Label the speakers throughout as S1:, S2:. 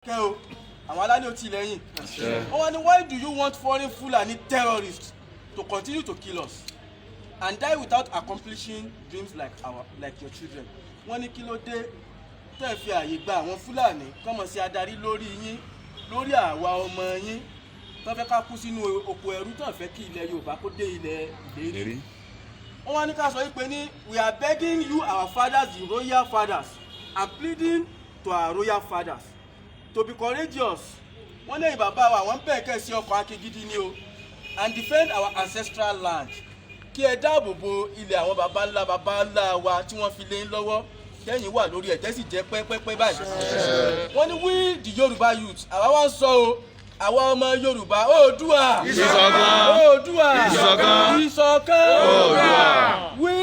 S1: Keo, àwọn ò tí lẹ́yìn. Why do you want foreign Fulani terrorists to continue to kill us and die without accomplishing dreams like your children? Wọ́n ní kí ló dé tẹ́ fi àyè gba àwọn Fúlàní kọ́mọ sí adarí lórí yín, lórí àwa ọmọ yín, tó fẹ́ ká kú sínú oko ẹrú tó fẹ́ kí ilẹ̀ Yorùbá kó dé ilẹ̀ ìlérí. Wọ́n wá ní ká sọ wípé ní we are begging you, our fathers, the royal fathers, and pleading to our royal fathers to be courageous. Wọ́n lẹ́yìn bàbá wa wọ́n bẹ̀ẹ̀ kẹ́ sí ọkọ̀ akígídí ni o, and defend our ancestral land. Kí ẹ dáàbò bo ilẹ̀ àwọn baba ńlá wa tí wọ́n fi lé lọ́wọ́ kẹ́yìn wà lórí ẹ̀ tẹ́sì jẹ́ pẹ́pẹ́pẹ́ báyìí. Wọ́n ní we the Yorùbá youth àwa wá ń sọ o, àwa ọmọ Yorùbá Oòduà ìṣọ̀kan. We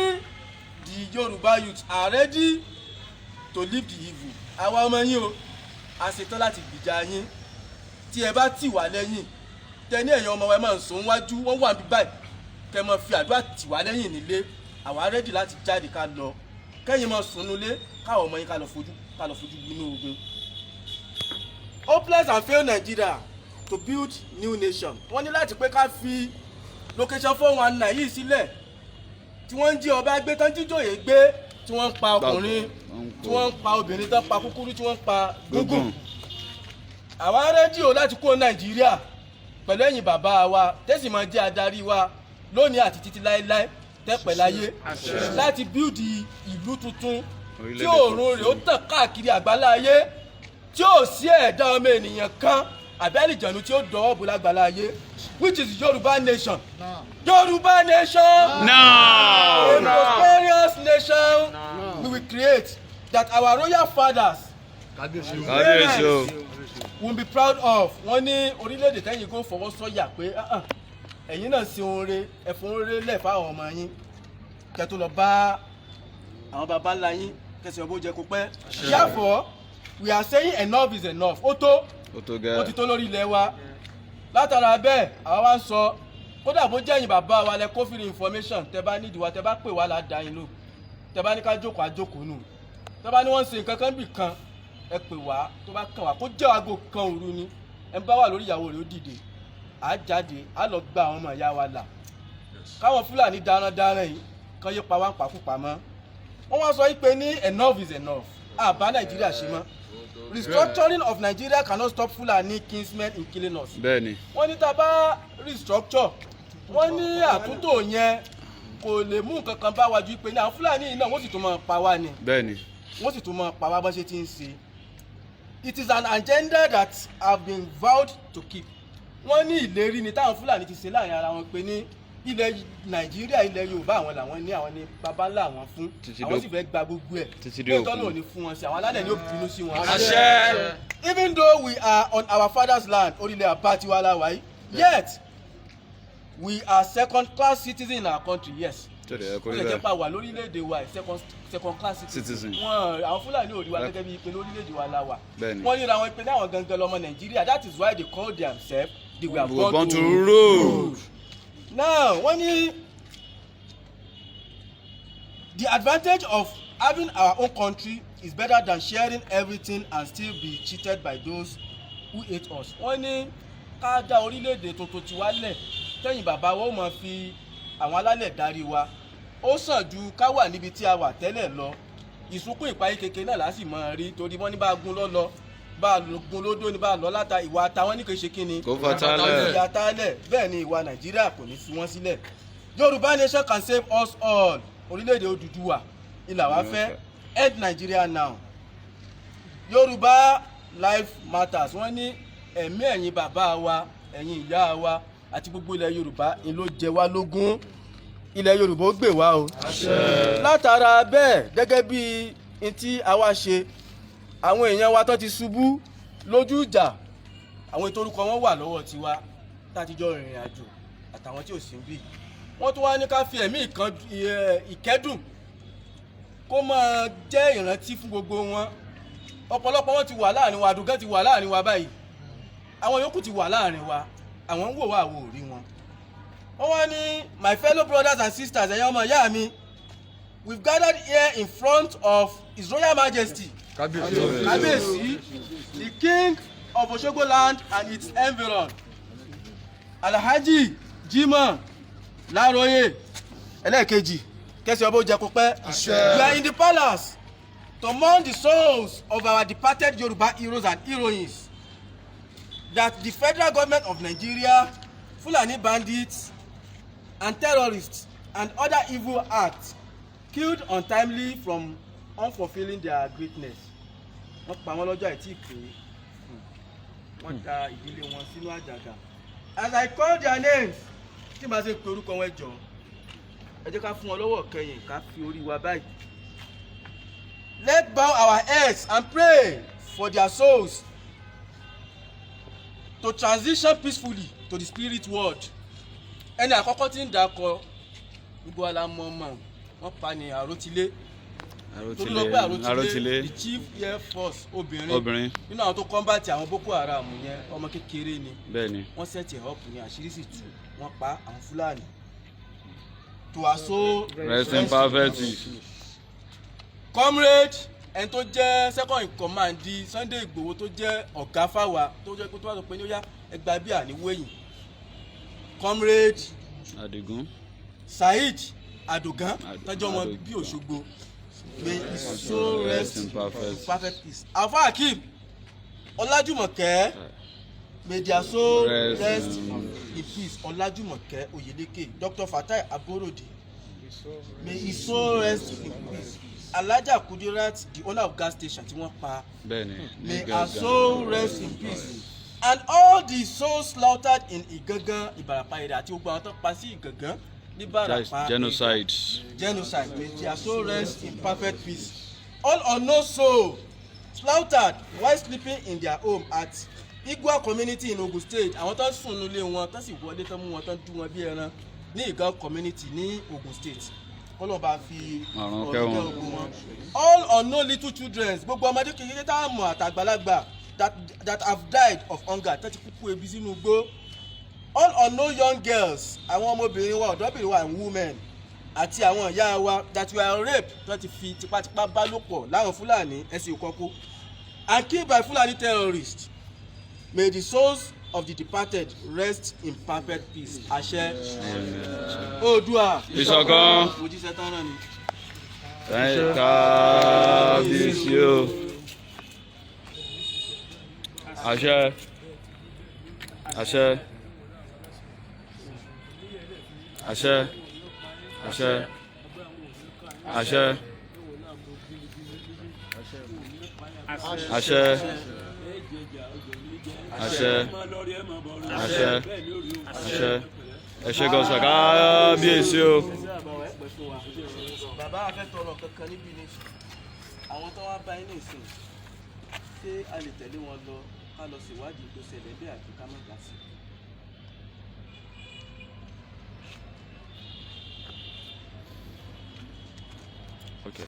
S1: the Yorùbá youth are ready to leave the evil. Àwa ọmọ yín o, a ṣetán láti gbìjà yín. Tí ẹ bá tì wá lẹ́yìn, tẹ́ni ẹ̀yin ọmọ wa máa ń sùn wájú, wọ́n wà bí báyìí, kẹ́ mọ fi àdúrà tì wá lẹ́yìn nílé, àwa ready láti jáde ká lọ. Kẹ́yìn mọ sùn nulé, káwọn ọmọ yín ká lọ fojú inú ogun. Hopeless and failed Nigeria to build new nation. Wọ́n ní láti pé ká fi location 419 yìí sílẹ̀, tí wọ́n ń jí ọba gbé tán jíjòyè gbé, tí wọ́n ń pa ọkùnrin, tí wọ́n ń pa obìnrin, tán pa kúkúrú, tí wọ́n ń pa gúngùn. Àwa rédíò láti kó Nàìjíríà pẹ̀lú ẹ̀yin bàbá wa tẹ́sì máa jẹ́ adarí wa lónìí àti títí láéláé tẹ́pẹ̀ láyé láti bíúdì ìlú tuntun tí òòrùn rẹ̀ ó tàn káàkiri àgbáláyé, tí ó sí ẹ̀dá ọmọ ènìyàn kan àbí àlìjànú tí ó dọ̀wọ́ bò lágbàláyé, which is Yorùbá nation. Yorùbá nation. A prosperous nation we will create that our royal fathers will be proud of. Wọ́n ní orílẹ̀-èdè tẹ́yìn kó fọwọ́ sọ́yà pé ẹ̀yin náà ṣe oore, ẹ̀fọn oore lẹ̀ fáwọn ọmọ yín, kẹ́ tó lọ bá àwọn baba ńlá yín kẹsì ọbọ̀ jẹ kó pẹ́. Therefore, we are saying enough is enough. Ó ti tó lórí ilẹ̀ wa. Látara bẹ́ẹ̀ àwa wá ń sọ, kódà bó jẹ́ ẹ̀yin bàbá wa lẹ kó fìrí information, tẹ bá nídìí wa, tẹ bá pè wá ládàá yín lò, tẹ bá ní ká jókòó àjókòó nù, tẹ bá ní wọ́n ń ṣe nǹkan kan bì kan, ẹ pè wá tó bá kàn wá, kó jẹ́ aago kan òru ni, ẹ bá wà lórí ìyàwó rẹ̀ ó dìde, á jáde, á lọ gba àwọn ọmọ ìyá wa là. Káwọn Fúlàní darandaran yìí kan yé pa wá ń pàkúpà mọ́. Wọ́n wá sọ pé ní enough is enough. Àbá Nàìjíríà ṣe mọ́. Restructuring of Nigeria cannot stop Fulani kinsmen in killing us.
S2: Bẹ́ẹ̀ni.
S1: Wọ́n ní tá a bá restructure, wọ́n ní àtúntò yẹn kò lè mú nǹkan kan bá wa ju pé ní àwọn Fúlàní yìí náà wọ́n sì tún máa pa wá ni.
S2: Bẹ́ẹ̀ni.
S1: Wọ́n sì tún máa pa wá bá ṣe ti ń ṣe. It is an agenda that have been vowed to keep. Wọ́n ní ìlérí ni táwọn Fúlàní ti ṣe láàrin ara wọn pé ní ilẹ̀ Nàìjíríà, ilẹ̀ Yorùbá àwọn làwọn ní, àwọn ní baba ńlá àwọn fún, àwọn sì fẹ́ gba gbogbo ẹ̀. Lóòótọ́ náà ò ní fún wọn sí, àwọn alálẹ̀ ni ó bínú sí wọn. Even though we are on our father's land, orílẹ̀ àbátiwa la wáyé, yet we are second class citizens in our country. Yes. Ó lè jẹ́ pa wà lórílẹ̀-èdè wa second class citizen. Àwọn Fúlàní ò rí wa gẹ́gẹ́ bí ìpè lórílẹ̀-èdè wa la wà. Wọ́n ríra wọn pé ní àwọn gangan lọmọ Nàìjíríà. That is why they call themselves they were born to rule. Now, wọ́n ní the advantage of having our own country is better than sharing everything and still be cheated by those who hate us. Wọ́n ní ká dá orílẹ̀-èdè tuntun ti wálẹ̀ tẹ́yìn bàbá wa ó máa fi àwọn alálẹ̀ darí wa. Ó sàn ju ká wà níbi tí a wà tẹ́lẹ̀ lọ. Ìsunkún ìpayín kékeré náà láti máa rí, torí wọ́n ní bá gún lọ́lọ́, bá gun lódó ni, bá lọ láta ìwà àtàwọn ní kò ṣe kí ni.
S2: Kò fatálẹ̀.
S1: Ìyá tálẹ̀, bẹ́ẹ̀ ni ìwà Nàìjíríà kò ní fi wọ́n sílẹ̀. Yorùbá nation can save us all. Orílẹ̀-èdè Odùduwà ilà wa fẹ́. End Nigeria now. Yorùbá life matters. Wọ́n ní ẹ̀mí ẹ̀yin bàbá wa, ẹ̀yin ìyá wa àti gbogbo ilẹ̀ Yorùbá ni ló jẹ wá lógún. Ilẹ̀ Yorùbá ó gbè wá o. Látara bẹ́ẹ̀ gẹ́gẹ́ bí n tí a wá ṣe, àwọn èèyàn wa tó ti ṣubú lójú ìjà, àwọn ètò orúkọ wọn wà lọ́wọ́ tiwa láti jọ rìnrìn àjò àtàwọn tí ò sí bí. Wọ́n tún wá ní ká fi ẹ̀mí ìkẹ́dùn kó máa jẹ́ ìrántí fún gbogbo wọn. Ọ̀pọ̀lọpọ̀ wọn ti wà láàrin wa, àdùgán ti wà láàrin wa báyìí. Àwọn yòókù ti wà láàrin wa, àwọn ń wò wá àwò rí wọn. Wọ́n wá ní my fellow brothers and sisters, ẹ̀yin ọmọ ìyá mi, we've gathered here in front of His Royal Majesty Kábíyèsí, the King of Osogbo land and its environ. Alhaji Jimoh Laroye Elekeji Kesi Obo Jekopẹ. You are in the palace to mourn the souls of our departed Yoruba heroes and heroines. That the federal government of Nigeria, Fulani bandits and terrorists and other evil acts killed untimely from unfulfilling their greatness. Wọ́n pa wọ́n lọ́jọ́ àìtí pé wọ́n da ìdílé wọn sínú àjàgà. As I call their names, tí màá ṣe pé orúkọ wọn jọ, ẹ jẹ́ ká fún wọn lọ́wọ́ kẹyìn ká fi orí wa báyìí. Let's bow our heads and pray for their souls to transition peacefully to the spirit world. Ẹni àkọ́kọ́ tí ń dakọ gbogbo alamọ ọmọ wọn pa ní Àròtilé. Àròtilé the chief air force obìnrin nínú àwọn tó combat àwọn Boko Haram yẹn ọmọ kékeré ni. Bẹ́ẹ̀ni. Wọ́n set it up ní àṣírí sì tú wọ́n pa àwọn Fúlàní. To our soul rest in perfect. Comrade ẹni tó jẹ́ second in command di Sunday Igboho tó jẹ́ ọ̀gá fáwa tó jẹ́ pé tó wà sọ pé ní ó yá ẹgbàá bí àníwéyìn. Comrade Adigun Saheed Adogan tọ́jú ọmọ bí Òṣogbo. May his soul rest in perfect peace. Alfa Hakeem Ọlájùmọ̀kẹ́, may their soul rest in peace. Ọlájùmọ̀kẹ́ Oyèlékè. Dr. Fatai Aborode, may his soul rest in peace. Alhaja Kudirat, the owner of gas station tí wọ́n pa, may her soul rest in peace. And all the souls slaughtered in Igangan, Ìbàràpá area àti gbogbo àwọn tó pa sí Igangan ní Ìbàràpá. Genocide. May their soul rest in perfect peace. All unknown souls slaughtered while sleeping in their home at Igwa community in Ogun State. Àwọn tó ń sùn nílé wọn tó sì wọlé tó mú wọn tó ń dún wọn bí ẹran ní Igwa community ní Ogun State. Kọ́lọ́ba fi ọ̀rọ̀ kẹ́ ogun wọn. All unknown little children, gbogbo ọmọdé kékeré tá a mọ̀ àtàgbàlagbà that have died of hunger, tó ti kúkú ebi sínú igbó. All unknown young girls, àwọn ọmọbìnrin wa ọ̀dọ́bìnrin wa and women àti àwọn ìyá wa that were raped, tó ti fi tipátipá bá lò pọ̀ láwọn Fúlàní ẹ̀sìn ìkọ́kọ́ and killed by Fulani terrorists. May the souls of the departed rest in perfect peace. Àṣẹ. Oòduà.
S2: Ìṣọ̀kan.
S1: Mojíṣẹ́ tán náà ni.
S2: Kábíyèsí o. Àṣẹ. Àṣẹ. Àṣẹ. Àṣẹ. Àṣẹ. Àṣẹ. Àṣẹ. Àṣẹ. Àṣẹ. Ẹ ṣé gan sir, kábíyèsí o.
S1: Bàbá a fẹ́ tọrọ kankan níbi ní àwọn tó wá bá yín nísìn ṣé a lè tẹ̀lé wọn lọ ká lọ ṣèwádìí tó ṣẹlẹ̀ bí àti ká má gbà sí.